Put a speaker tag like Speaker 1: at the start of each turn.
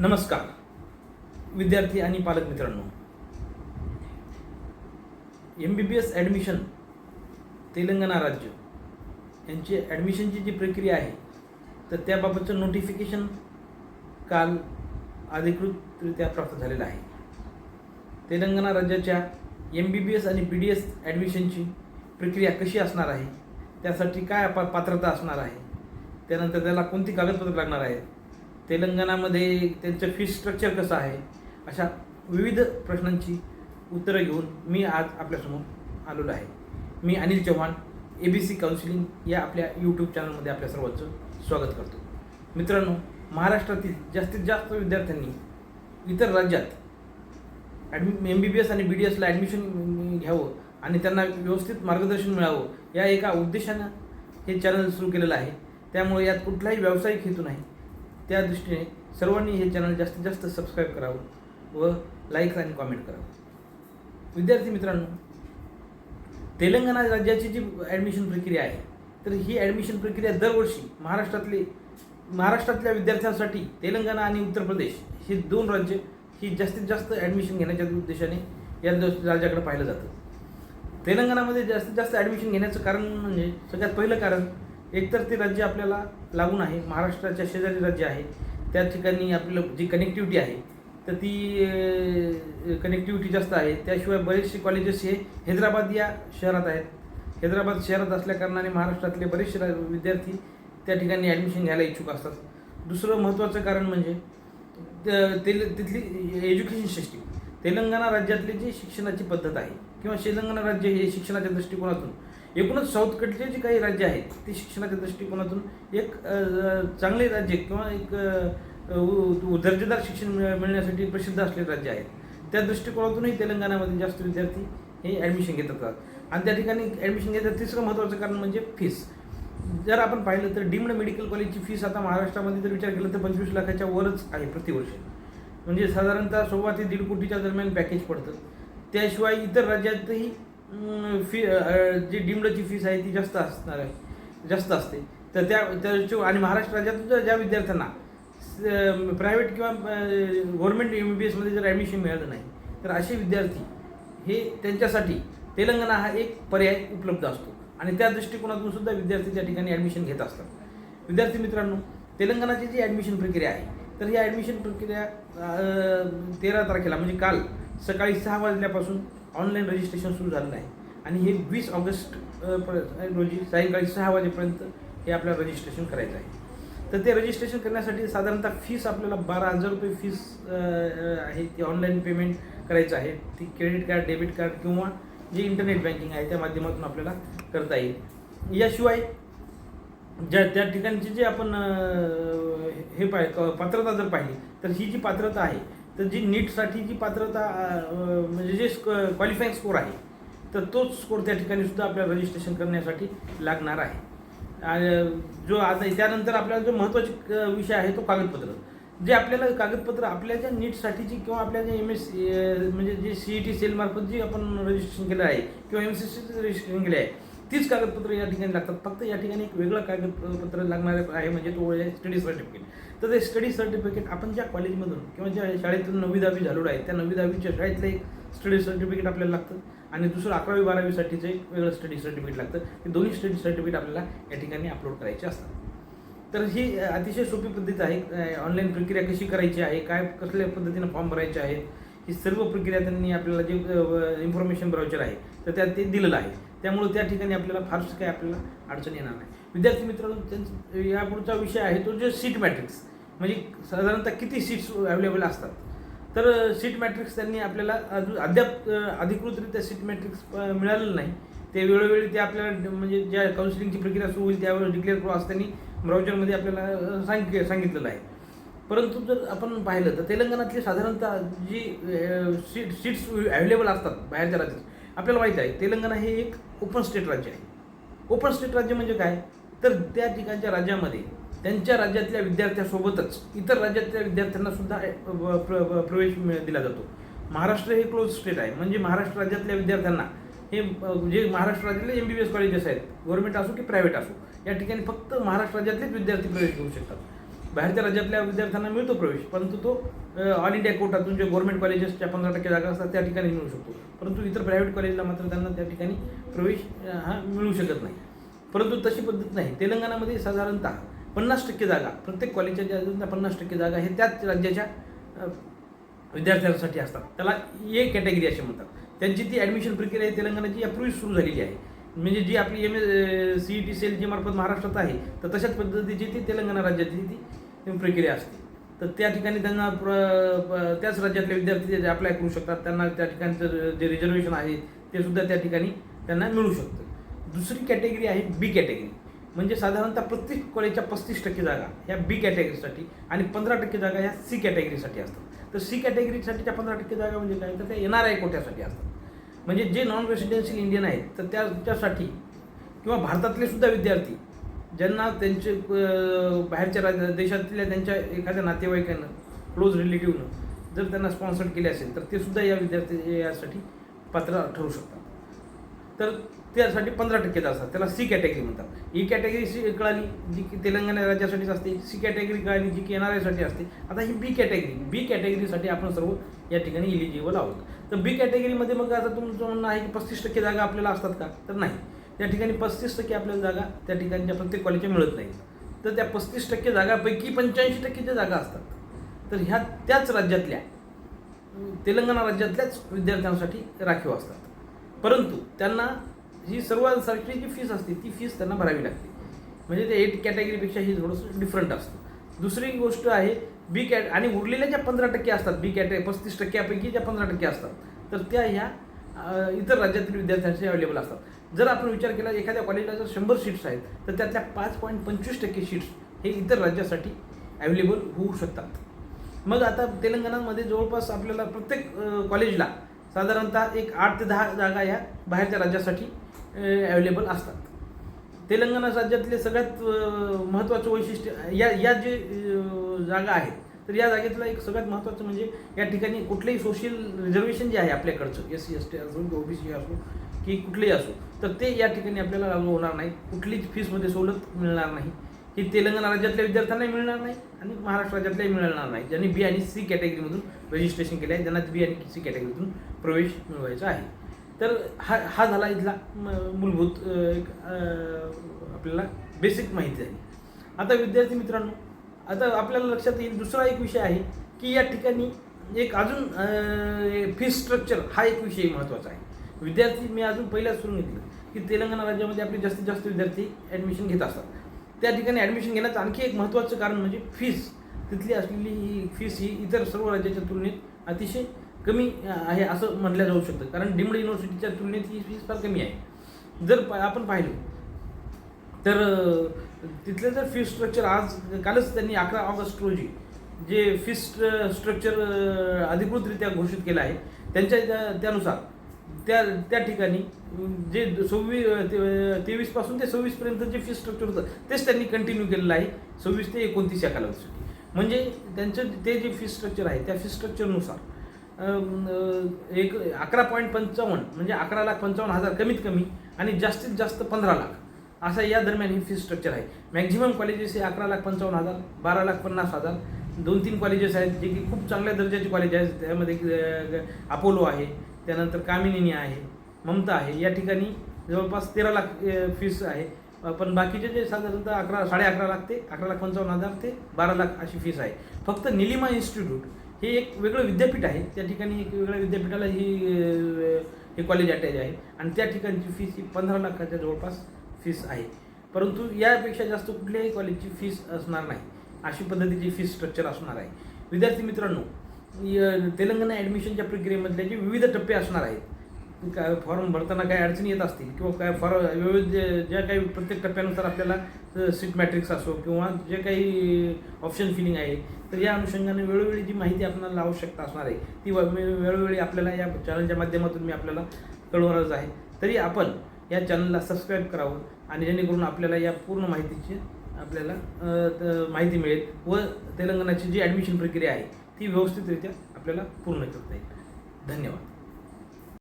Speaker 1: नमस्कार विद्यार्थी आणि पालक मित्रांनो, MBBS ॲडमिशन तेलंगणा राज्य यांची ॲडमिशनची जी प्रक्रिया आहे तर त्याबाबतचं नोटिफिकेशन काल अधिकृतरित्या प्राप्त झालेलं आहे. तेलंगणा राज्याच्या MBBS आणि BDS ॲडमिशनची प्रक्रिया कशी असणार आहे, त्यासाठी काय पात्रता असणार आहे, त्यानंतर त्याला कोणती कागदपत्र लागणार आहेत, तेलंगणामध्ये त्यांचं फीस स्ट्रक्चर कसं आहे, अशा विविध प्रश्नांची उत्तरं घेऊन मी आज आपल्यासमोर आलेलो आहे. मी अनिल चव्हाण, ABC काउन्सिलिंग या आपल्या यूट्यूब चॅनलमध्ये आपल्या सर्वांचं स्वागत करतो. मित्रांनो, महाराष्ट्रातील जास्तीत जास्त विद्यार्थ्यांनी इतर राज्यात MBBS आणि BDSला ॲडमिशन घ्यावं आणि त्यांना व्यवस्थित मार्गदर्शन मिळावं या एका उद्देशानं हे चॅनल सुरू केलेलं आहे. त्यामुळे यात कुठलाही व्यावसायिक हेतू नाही. त्या दृष्टीने सर्वांनी हे चॅनल जास्तीत जास्त सबस्क्राईब करावं व लाईक आणि कॉमेंट करावं. विद्यार्थी मित्रांनो, तेलंगणा राज्याची जी ॲडमिशन प्रक्रिया आहे तर ही ॲडमिशन प्रक्रिया दरवर्षी महाराष्ट्रातल्या विद्यार्थ्यांसाठी तेलंगणा आणि उत्तर प्रदेश ही दोन राज्य ही जास्तीत जास्त ॲडमिशन घेण्याच्या उद्देशाने या राज्याकडे पाहिलं जातं. तेलंगणामध्ये जास्तीत जास्त ॲडमिशन घेण्याचं कारण म्हणजे सगळ्यात पहिलं कारण एकतर ते राज्य आपल्याला लागून आहे, महाराष्ट्राच्या शेजारी राज्य आहे, त्या ठिकाणी आपलं जी कनेक्टिव्हिटी आहे तर ती कनेक्टिव्हिटी जास्त आहे. त्याशिवाय बरेचसे कॉलेजेस हे हैदराबाद या शहरात आहेत. हैदराबाद शहरात असल्याकारणाने महाराष्ट्रातले बरेचसे विद्यार्थी त्या ठिकाणी ॲडमिशन घ्यायला इच्छुक असतात. दुसरं महत्त्वाचं कारण म्हणजे तिथली एज्युकेशन सिस्टीम, तेलंगणा राज्यातली जी शिक्षणाची पद्धत आहे किंवा तेलंगणा राज्य हे शिक्षणाच्या दृष्टिकोनातून एकूणच साऊथकडचे जे काही राज्य आहेत ते शिक्षणाच्या दृष्टिकोनातून एक चांगले राज्य किंवा एक दर्जेदार शिक्षण मिळण्यासाठी प्रसिद्ध असलेले राज्य आहेत. त्या दृष्टिकोनातूनही तेलंगणामध्ये जास्त विद्यार्थी हे ॲडमिशन घेत असतात आणि त्या ठिकाणी ॲडमिशन घेतात. तिसरं महत्त्वाचं कारण म्हणजे फीस. जर आपण पाहिलं तर डीम्ड मेडिकल कॉलेजची फीस आता महाराष्ट्रामध्ये जर विचार केला तर 25 लाखाच्या वरच आहे प्रतिवर्ष. म्हणजे साधारणतः 1.25 ते 1.5 कोटीच्या दरम्यान पॅकेज पडतं. त्याशिवाय इतर राज्यातही जी डीम्डची फीस आहे ती जास्त असते. तर त्या आणि महाराष्ट्र राज्यात ज्या विद्यार्थ्यांना प्रायव्हेट किंवा गव्हर्नमेंट MBBSमध्ये जर ॲडमिशन मिळालं नाही तर असे विद्यार्थी हे त्यांच्यासाठी तेलंगणा हा एक पर्याय उपलब्ध असतो आणि त्या दृष्टिकोनातून सुद्धा विद्यार्थी त्या ठिकाणी ॲडमिशन घेत असतात. विद्यार्थी मित्रांनो, तेलंगणाची जी ॲडमिशन प्रक्रिया आहे तर ही ॲडमिशन प्रक्रिया 13 तारखेला म्हणजे काल सकाळी 6 वाजल्यापासून ऑनलाईन रजिस्ट्रेशन सुरू झालेलं आहे आणि हे 20 ऑगस्ट रोजी सायंकाळी 6 वाजेपर्यंत हे आपल्याला रजिस्ट्रेशन करायचं आहे. तर ते रजिस्ट्रेशन करण्यासाठी साधारणतः फीस आपल्याला 12,000 रुपये फीस आहे. ती ऑनलाईन पेमेंट करायचं आहे. ती क्रेडिट कार्ड, डेबिट कार्ड किंवा जे इंटरनेट बँकिंग आहे त्या माध्यमातून आपल्याला करता येईल. याशिवाय त्या ठिकाणची जे आपण हे पात्रता जर पाहिली तर ही जी पात्रता आहे तर जी नीटसाठी जी पात्रता म्हणजे जे क्वालिफाईंग स्कोर आहे तर तोच स्कोर त्या ठिकाणी सुद्धा आपल्याला रजिस्ट्रेशन करण्यासाठी लागणार आहे. जो आता त्यानंतर आपल्याला जो महत्त्वाचा विषय आहे तो कागदपत्र. जे आपल्याला कागदपत्र आपल्या ज्या नीटसाठीची किंवा आपल्या जे म्हणजे जे CET सेलमार्फत जी आपण रजिस्ट्रेशन केलं आहे किंवा MCCचं रजिस्ट्रेशन केलं आहे तीच कागदपत्र या ठिकाणी लागतात. फक्त या ठिकाणी एक वेगळं कागदपत्र लागणार आहे म्हणजे तो आहे स्टडी सर्टिफिकेट. तर ते स्टडी सर्टिफिकेट आपण ज्या कॉलेजमधून किंवा ज्या शाळेतून 9वी-10वी झालेलो आहे त्या 9वी-10वीच्या शाळेतलं एक स्टडी सर्टिफिकेट आपल्याला लागतं आणि दुसरं 11वी-12वीसाठीचं एक वेगळं स्टडी सर्टिफिकेट लागतं. हे दोन्ही स्टडी सर्टिफिकेट आपल्याला या ठिकाणी अपलोड करायचे असतात. तर ही अतिशय सोपी पद्धत आहे. ऑनलाईन प्रक्रिया कशी करायची आहे, काय कसल्या पद्धतीनं फॉर्म भरायचे आहेत, ही सर्व प्रक्रिया त्यांनी आपल्याला जे इन्फॉर्मेशन ब्राउचर आहे तर त्यात ते दिलेलं आहे. त्यामुळे त्या ठिकाणी आपल्याला फारसं काही आपल्याला अडचण येणार नाही. विद्यार्थी मित्रांनो, या पुढचा विषय आहे तो जे सीट मॅट्रिक्स म्हणजे साधारणतः किती सीट्स अवेलेबल असतात. तर सीट मॅट्रिक्स त्यांनी आपल्याला अद्याप अधिकृतरित्या सीट मॅट्रिक्स मिळालेलं नाही. ते वेळोवेळी ते आपल्याला म्हणजे ज्या काउन्सिलिंगची प्रक्रिया सुरू होईल त्यावेळेस डिक्लेअर करू असं त्यांनी ब्राउचरमध्ये आपल्याला सांगितलेलं आहे. परंतु जर आपण पाहिलं तर तेलंगणातली साधारणतः जी सीट्स अवेलेबल असतात बाहेरच्या राज्यात आपल्याला माहीत आहे. तेलंगणा हे एक ओपन स्टेट राज्य आहे. ओपन स्टेट राज्य म्हणजे काय तर त्या ठिकाणच्या राज्यामध्ये त्यांच्या राज्यातल्या विद्यार्थ्यासोबतच इतर राज्यातल्या विद्यार्थ्यांना सुद्धा प्रवेश दिला जातो. महाराष्ट्र हे क्लोज स्टेट आहे म्हणजे महाराष्ट्र राज्यातल्या विद्यार्थ्यांना हे जे महाराष्ट्र राज्यातले MBBS कॉलेजेस आहेत, गव्हर्नमेंट असो की प्रायव्हेट असो, या ठिकाणी फक्त महाराष्ट्र राज्यातलेच विद्यार्थी प्रवेश घेऊ शकतात. बाहेरच्या राज्यातल्या विद्यार्थ्यांना मिळतो प्रवेश, परंतु तो ऑल इंडिया कोटातून जे गव्हर्नमेंट कॉलेजेसच्या 15% जागा असतात त्या ठिकाणी मिळू शकतो, परंतु इतर प्रायव्हेट कॉलेजला मात्र त्यांना त्या ठिकाणी प्रवेश हा मिळू शकत नाही. परंतु तशी पद्धत नाही. तेलंगणामध्ये साधारणतः 50% जागा, प्रत्येक कॉलेजच्या ज्या 50% जागा हे त्याच राज्याच्या विद्यार्थ्यांसाठी असतात. त्याला ए कॅटेगरी असे म्हणतात. त्यांची ती ॲडमिशन प्रक्रिया आहे तेलंगणाची यापूर्वीच सुरू झालेली आहे. म्हणजे जी आपली CET सेल जी मार्फत महाराष्ट्रात आहे, तर तशाच पद्धतीची ती तेलंगणा राज्याची ती प्रक्रिया असते. तर त्या ठिकाणी त्यांना त्याच राज्यातले विद्यार्थी जे अप्लाय करू शकतात, त्यांना त्या ठिकाणचं जे रिझर्वेशन आहे ते सुद्धा त्या ठिकाणी त्यांना मिळू शकतं. दुसरी कॅटेगरी आहे बी कॅटेगरी. म्हणजे साधारणतः प्रत्येक कॉलेजच्या 35% जागा ह्या बी कॅटेगरीसाठी आणि 15% जागा ह्या सी कॅटेगरीसाठी असतात. तर सी कॅटेगरीसाठीच्या 15% जागा म्हणजे काय, तर त्या NRI कोट्यासाठी असतात. म्हणजे जे नॉन रेसिडेन्शियल इंडियन आहेत तर त्यासाठी किंवा भारतातले सुद्धा विद्यार्थी ज्यांना त्यांचे बाहेरच्या देशातल्या त्यांच्या एखाद्या नातेवाईकांना, क्लोज रिलेटिव्हनं जर त्यांना स्पॉन्सर केले असेल तर ते सुद्धा या विद्यार्थी यासाठी पात्र ठरू शकतात. तर त्यासाठी 15% असतात, त्याला सी कॅटेगरी म्हणतात. ई कॅटेगरी कळाली जी की तेलंगणा राज्यासाठीच असते, सी कॅटेगरी कळाली जी की NRIसाठी असते. आता ही बी कॅटेगरीसाठी आपण सर्व या ठिकाणी इलिजिबल आहोत. तर बी कॅटेगरीमध्ये मग आता तुमचं म्हणणं आहे की 35% जागा आपल्याला असतात का, तर नाही. त्या ठिकाणी 35% आपल्याला जागा त्या ठिकाणच्या प्रत्येक कॉलेजच्या मिळत नाहीत. तर त्या 35% जागापैकी 85% जागा असतात, तर ह्या त्याच राज्यातल्या तेलंगणा राज्यातल्याच विद्यार्थ्यांसाठी राखीव असतात. परंतु त्यांना ही सर्वांसाठी जी फीस असते ती फीस त्यांना भरावी लागते. म्हणजे ते 8 कॅटेगरीपेक्षा ही थोडंसं डिफरंट असतं. दुसरी गोष्ट आहे आणि उरलेल्या ज्या 15% असतात बी कॅटेगरी 35%पैकी ज्या 15% असतात तर त्या ह्या इतर राज्यातील विद्यार्थ्यांसाठी अवेलेबल असतात. जर आपण विचार केला एखाद्या कॉलेजला जर 100 सीट्स आहेत तर त्यातल्या 5.25% सीट्स हे इतर राज्यासाठी अवेलेबल होऊ शकतात. मग आता तेलंगणामध्ये जवळपास आपल्याला प्रत्येक कॉलेजला साधारणतः एक 8 ते 10 जागा या बाहेरच्या राज्यासाठी अवेलेबल असतात. तेलंगणा राज्यातले सगळ्यात महत्त्वाचं वैशिष्ट्य या जे जागा आहेत तर या जागेतलं एक सगळ्यात महत्त्वाचं म्हणजे या ठिकाणी कुठलेही सोशल रिझर्वेशन जे आहे आपल्याकडचं SC ST असो OBC असो की कुठलेही असो तर ते या ठिकाणी आपल्याला लागू होणार नाही. कुठलीच फीसमध्ये सवलत मिळणार नाही. ही तेलंगणा राज्यातल्या विद्यार्थ्यांनाही मिळणार नाही आणि महाराष्ट्र राज्यातल्याही मिळणार नाही. ज्यांनी बी आणि सी कॅटेगरीमधून रजिस्ट्रेशन केलं आहे त्यांना बी आणि सी कॅटेगरीतून प्रवेश मिळवायचा आहे. तर हा झाला इथला मूलभूत एक आपल्याला बेसिक माहिती आहे. आता विद्यार्थी मित्रांनो, आता आपल्याला लक्षात येईल दुसरा एक विषय आहे की या ठिकाणी एक अजून फीस स्ट्रक्चर हा एक विषय महत्त्वाचा आहे. विद्यार्थी मी अजून पहिल्याच सुरू घेतलं की तेलंगणा राज्यामध्ये आपले जास्तीत जास्त विद्यार्थी ॲडमिशन घेत असतात. त्या ठिकाणी ॲडमिशन घेण्याचं आणखी एक महत्त्वाचं कारण म्हणजे फीस. तिथली असलेली ही फीस ही इतर सर्व राज्याच्या तुलनेत अतिशय कमी आहे असं म्हटलं जाऊ शकतं. कारण डीम्ड युनिव्हर्सिटीच्या तुलनेत ही फीस फार कमी आहे. जर आपण पाहिलं तर तिथलं जर फीस स्ट्रक्चर कालच त्यांनी 11 ऑगस्ट रोजी जे फीस स्ट्रक्चर अधिकृतरित्या घोषित केलं आहे त्यानुसार त्या ठिकाणी जे 23 पासून ते 26 पर्यंत जे फीस स्ट्रक्चर होतं तेच त्यांनी कंटिन्यू केलेलं आहे 26 ते 29 या कालावधीसाठी. म्हणजे त्यांचं ते जे फीस स्ट्रक्चर आहे त्या फीस स्ट्रक्चरनुसार एक 11.55 म्हणजे 11,55,000 कमीत कमी आणि जास्तीत जास्त 15 लाख असा या दरम्यान ही फीस स्ट्रक्चर आहे. मॅक्झिमम कॉलेजेस हे 11,55,000, 12,50,000, 2-3 कॉलेजेस आहेत जे की खूप चांगल्या दर्जाचे कॉलेज आहेत. त्यामध्ये अपोलो आहे, त्यानंतर कामिनी आहे, ममता आहे. या ठिकाणी जवळपास 13 लाख फीस आहे. पण बाकीचे जे साधारणतः 11.5 लाख ते 11,55,000 ते 12 लाख अशी फीस आहे. फक्त निलिमा इन्स्टिट्यूट हे एक वेगळं विद्यापीठ आहे. त्या ठिकाणी एक वेगळ्या विद्यापीठाला हे कॉलेज अटॅच आहे आणि त्या ठिकाणची फीस ही 15 लाखाच्या जवळपास फीस आहे. परंतु यापेक्षा जास्त कुठल्याही कॉलेजची फीस असणार नाही. अशी पद्धतीची फीस स्ट्रक्चर असणार आहे. विद्यार्थी मित्रांनो, तेलंगणा ॲडमिशनच्या प्रक्रियेमधले जे विविध टप्पे असणार आहेत, काय फॉर्म भरताना काही अडचणी येत असतील किंवा काय विविध ज्या काही प्रत्येक टप्प्यानुसार आपल्याला सीट मॅट्रिक्स असो किंवा जे काही ऑप्शन फिलिंग आहे तर या अनुषंगाने वेळोवेळी जी माहिती आपल्याला आवश्यकता असणार आहे ती वेळोवेळी आपल्याला या चॅनलच्या माध्यमातून मी आपल्याला कळवणारच आहे. तरी आपण या चॅनलला सबस्क्राईब करावं आणि जेणेकरून आपल्याला या पूर्ण माहितीची आपल्याला माहिती मिळेल व तेलंगणाची जी ॲडमिशन प्रक्रिया आहे ती व्यवस्थितरित्या आपल्याला पूर्ण करता येईल. धन्यवाद.